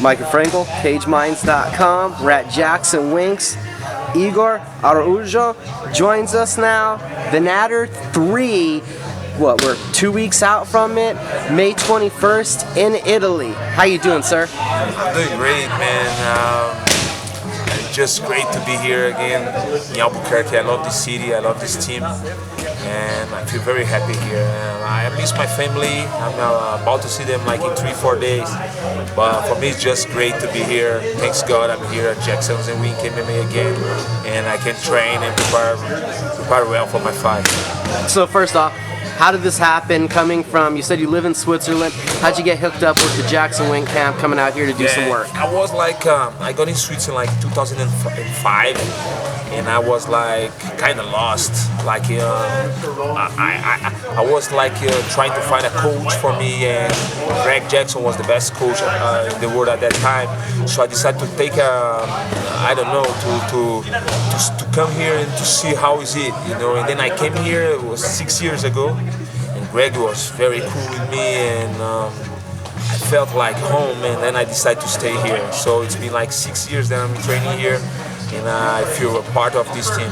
Mike and Frankel, CageMinds.com. We're at JacksonWink's. Igor Araujo joins us now. The Natter 3, we're 2 weeks out from it, May 21st in Italy. How you doing, sir? I'm doing great, man. It's just great to be here again in Albuquerque. I love this city, I love this team, and I feel very happy here. I miss my family. I'm about to see them like in 3-4 days, but for me it's just great to be here. Thanks God I'm here at JacksonWink MMA again, and I can train and prepare well for my fight. So first off, how did this happen? Coming from, you said you live in Switzerland. How'd you get hooked up with the JacksonWink camp, coming out here to do some work? I was like, I got in Switzerland like 2005, and I was like kind of lost. Like I was like trying to find a coach for me, and Greg Jackson was the best coach in the world at that time. So I decided to take I don't know, to come here and to see how is it, you know. And then I came here. It was 6 years ago, and Greg was very cool with me, and I felt like home. And then I decided to stay here. So it's been like 6 years that I'm training here, and I feel a part of this team.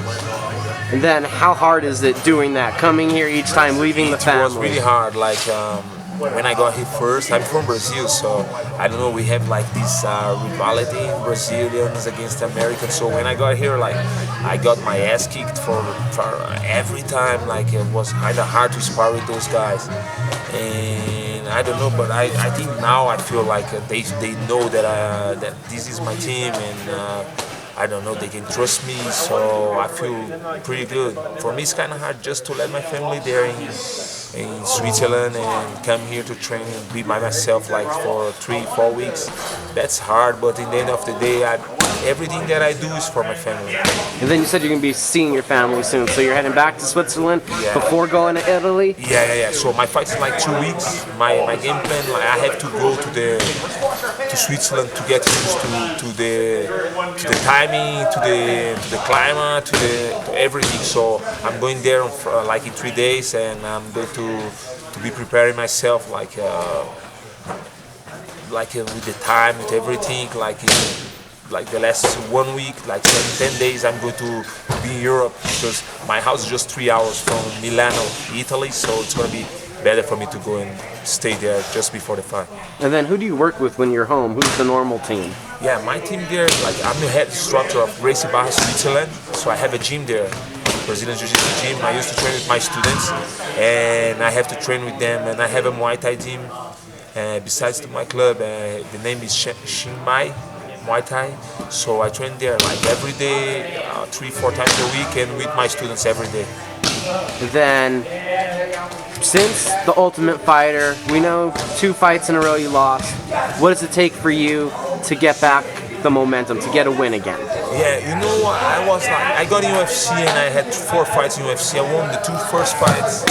And then how hard is it doing that, coming here each time, leaving the family? It was really hard. Like when I got here first, I'm from Brazil, so I don't know, we have like this rivalry, Brazilians against Americans. So when I got here, like I got my ass kicked for every time. Like it was kind of hard to spar with those guys, and I don't know, but I think now I feel like they know that that this is my team, and I don't know, they can trust me, so I feel pretty good. For me, it's kind of hard just to let my family there in Switzerland and come here to train and be by myself like for 3-4 weeks. That's hard, but in the end of the day, everything that I do is for my family. And then you said you're going to be seeing your family soon, so you're heading back to Switzerland before going to Italy? Yeah. So my fight's in like 2 weeks. My game plan, like, I have to go to Switzerland to get used to the timing, to the climate, to everything. So I'm going there like in 3 days, and I'm going to be preparing myself like with the time, with everything, like the last 1 week, like 10 days, I'm going to be in Europe, because my house is just 3 hours from Milano, Italy, so it's going to be better for me to go and stay there just before the fight. And then who do you work with when you're home? Who's the normal team? Yeah, my team there, like I'm the head instructor of Gracie Barra, Switzerland, so I have a gym there, Brazilian Jiu-Jitsu gym. I used to train with my students, and I have to train with them, and I have a Muay Thai gym besides to my club. The name is Shin Mai Muay Thai, so I train there like every day, 3-4 times a week, and with my students every day. Then, since the Ultimate Fighter, we know 2 fights in a row you lost. What does it take for you to get back the momentum, to get a win again? Yeah, you know what? I got in UFC and I had 4 fights in UFC. I won the 2 first fights,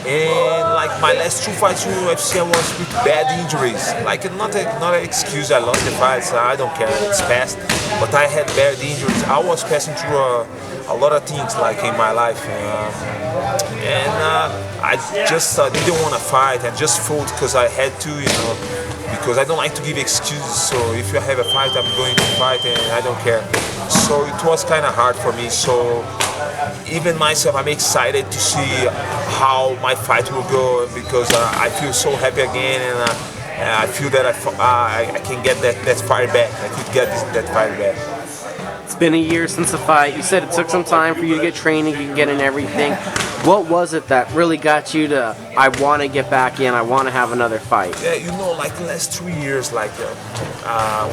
and like my last 2 fights in UFC, I was with bad injuries. Like not an excuse. I lost the fights. I don't care. It's past. But I had bad injuries. I was passing through a lot of things like in my life, and I just didn't want to fight. I just fought because I had to, you know. Because I don't like to give excuses, so if you have a fight, I'm going to fight, and I don't care. So it was kind of hard for me. So even myself, I'm excited to see how my fight will go, because I feel so happy again, and I feel that I can get that fight back. I could get that fight back. It's been a year since the fight. You said it took some time for you to get training, you can get in everything. What was it that really got you to, I want to get back in, I want to have another fight? Yeah, you know, like the last 3 years, like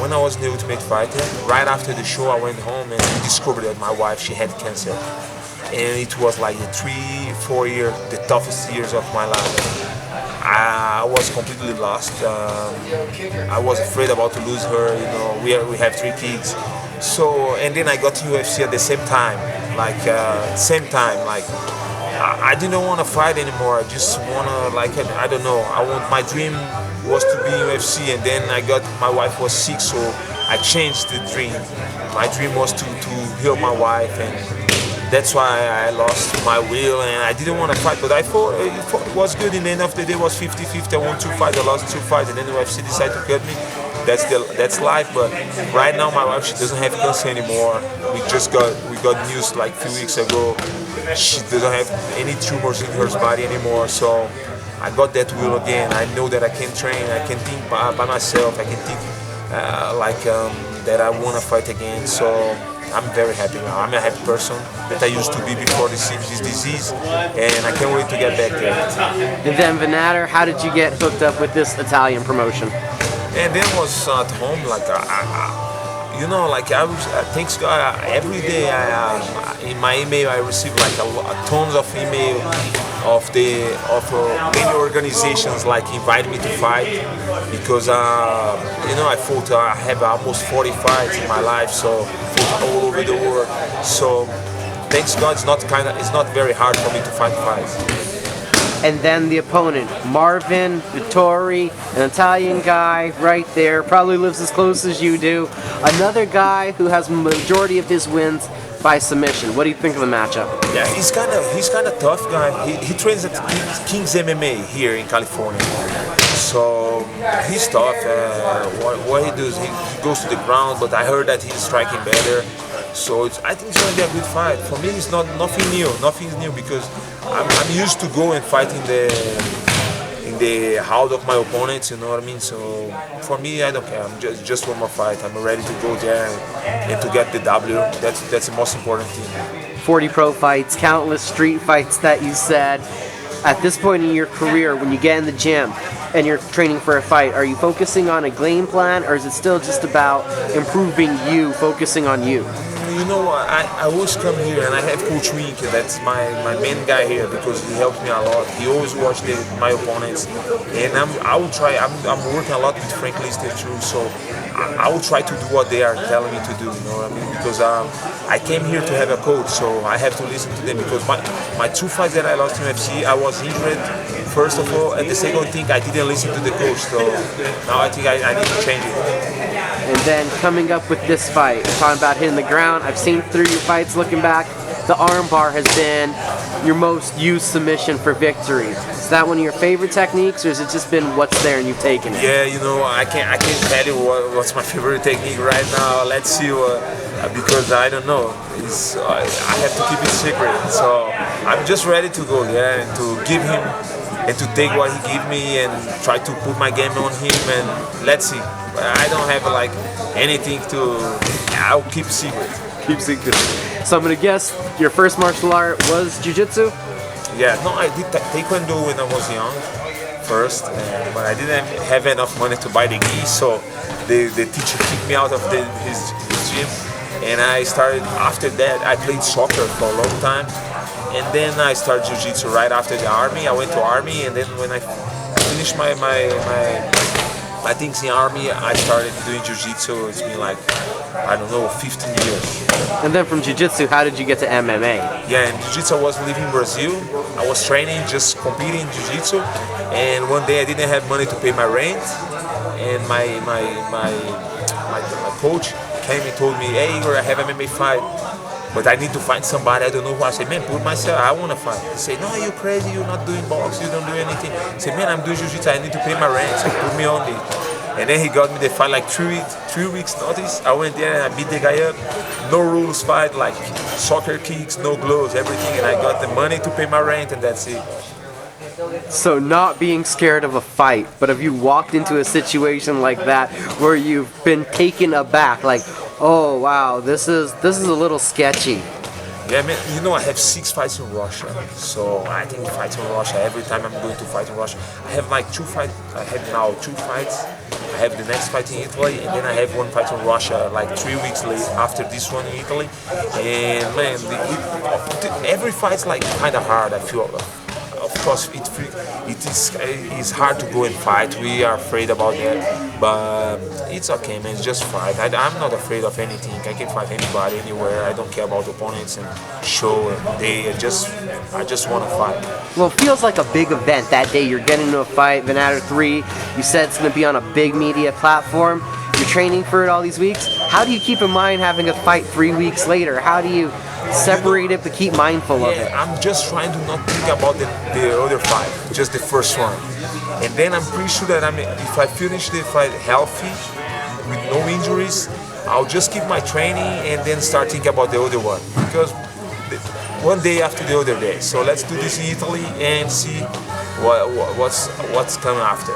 when I was in the Ultimate Fighter, right after the show, I went home and discovered that my wife, she had cancer. And it was like the 3-4 years, the toughest years of my life. I was completely lost. I was afraid about to lose her. You know, we have 3 kids. So, and then I got to UFC at the same time, like I didn't want to fight anymore. I just want to, like, I don't know. My dream was to be in UFC, and then my wife was sick, so I changed the dream. My dream was to heal my wife, and that's why I lost my will, and I didn't want to fight, but I thought it was good. In the end of the day, it was 50-50. I won 2 fights, I lost 2 fights, and then the UFC decided to cut me. that's life. But right now my wife, she doesn't have cancer anymore. We got news like a few weeks ago. She doesn't have any tumors in her body anymore. So I got that will again. I know that I can train. I can think by myself. I can think that I want to fight again. So I'm very happy now. I'm a happy person that I used to be before this disease, and I can't wait to get back there. And then Venator, how did you get hooked up with this Italian promotion? And then was at home, like thanks God, every day in my email I receive like tons of email of many organizations like invite me to fight because I fought. I have almost 40 fights in my life, so fought all over the world. So thanks God, it's not very hard for me to find fights. And then the opponent, Marvin Vettori, an Italian guy right there, probably lives as close as you do. Another guy who has majority of his wins by submission. What do you think of the matchup? Yeah, he's kind of tough guy. He trains at King's MMA here in California. So he's tough. What he does, he goes to the ground, but I heard that he's striking better. So I think it's going to be a good fight. For me, it's nothing new because I'm used to go and fight in the house of my opponents. You know what I mean? So for me, I don't care. I'm just one more fight. I'm ready to go there and to get the W. That's the most important thing. 40 pro fights, countless street fights that you said. At this point in your career, when you get in the gym and you're training for a fight, are you focusing on a game plan, or is it still just about improving you, focusing on you? You know, I always come here and I have Coach Wink, that's my main guy here because he helps me a lot. He always watches my opponents, and I'm working a lot with Frank Lister too, so I will try to do what they are telling me to do, you know what I mean? Because I came here to have a coach, so I have to listen to them because my two fights that I lost in UFC, I was injured, first of all, and the second thing, I didn't listen to the coach, so now I think I need to change it. And then coming up with this fight, talking about hitting the ground, I've seen through your fights looking back, the arm bar has been your most used submission for victories. Is that one of your favorite techniques, or has it just been what's there and you've taken it? Yeah, you know, I can't tell you what's my favorite technique right now. Let's see, because I don't know. I have to keep it secret. So I'm just ready to go there and to give him and to take what he gave me and try to put my game on him, and let's see. I don't have like anything to. I'll keep secret. Keep secret. So I'm gonna guess your first martial art was jiu-jitsu? Yeah, no, I did taekwondo when I was young first, but I didn't have enough money to buy the gi, so the teacher kicked me out of his gym, and I started. After that, I played soccer for a long time, and then I started jiu-jitsu right after the army. I went to army, and then when I finished my things in army, I started doing jiu-jitsu. It's been like, I don't know, 15 years. And then from jiu-jitsu, how did you get to MMA? Yeah, in jiu-jitsu I was living in Brazil. I was training, just competing in jiu-jitsu, and one day I didn't have money to pay my rent, and my coach came and told me, hey Igor, I have an MMA fight, but I need to find somebody, I don't know who. I said, man, put myself, I want to fight. He said, no, you're crazy, you're not doing box, you don't do anything. I said, man, I'm doing jiu-jitsu, I need to pay my rent, so put me on it. And then he got me the fight like 3 weeks notice. I went there and I beat the guy up. No rules fight, like soccer kicks, no gloves, everything. And I got the money to pay my rent, and that's it. So not being scared of a fight, but have you walked into a situation like that where you've been taken aback, like, oh wow, this is a little sketchy? Yeah, man, you know, I have 6 fights in Russia, so I think fights in Russia, every time I'm going to fight in Russia, I have like 2 fights, I have now 2 fights, I have the next fight in Italy, and then I have 1 fight in Russia, like 3 weeks later after this one in Italy, and man, every fight's like kind of hard, I feel. Of course, it's hard to go and fight. We are afraid about that, but it's okay, man. Just fight. I'm not afraid of anything. I can fight anybody, anywhere. I don't care about opponents and show and day. I just want to fight. Well, it feels like a big event that day. You're getting into a fight, Venator 3. You said it's going to be on a big media platform. You're training for it all these weeks. How do you keep in mind having a fight 3 weeks later? How do you separate it but keep mindful of it? I'm just trying to not think about the other fight, just the first one. And then I'm pretty sure that if I finish the fight healthy, with no injuries, I'll just keep my training and then start thinking about the other one, because one day after the other day. So let's do this in Italy and see what's coming after.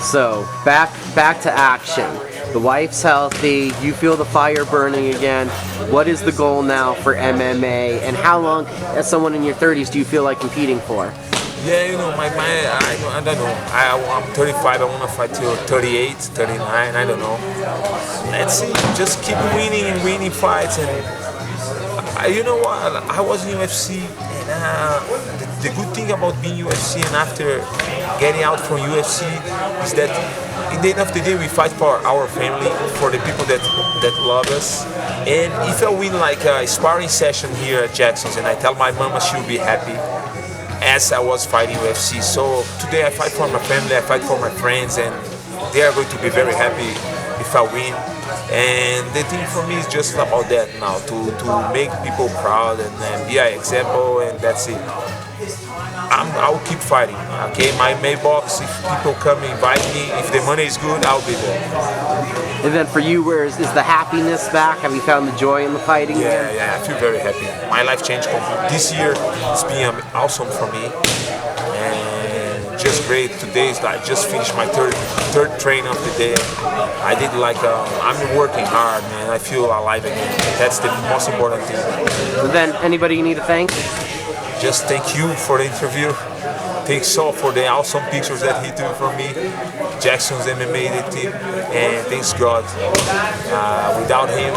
So back to action. The wife's healthy. You feel the fire burning again. What is the goal now for MMA, and how long, as someone in your 30s, do you feel like competing for? Yeah, you know, I don't know. I'm 35, I want to fight till 38, 39, I don't know. Let's see, just keep winning and winning fights. And you know what, I was in UFC, and the good thing about being UFC and after getting out from UFC is that in the end of the day we fight for our family, for the people that love us. And if I win like a sparring session here at Jackson's and I tell my mama, she'll be happy, as I was fighting UFC. So today I fight for my family, I fight for my friends, and they are going to be very happy if I win. And the thing for me is just about that now, to make people proud and be an example, and that's it. I'll keep fighting, okay? My mailbox, if people come and invite me, if the money is good, I'll be there. And then for you, where is the happiness back? Have you found the joy in the fighting? Yeah, I feel very happy. My life changed completely. This year, it's been awesome for me, and just great. Today is like just finished my third train of the day. I did like I'm working hard, man. I feel alive again. That's the most important thing. And then anybody you need to thank? Just thank you for the interview. Thanks Saul for the awesome pictures that he took from me. Jackson's MMA team, and thanks God. Without him,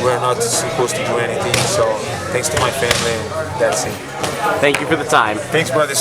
we're not supposed to do anything. So thanks to my family, and that's it. Thank you for the time. Thanks, brother.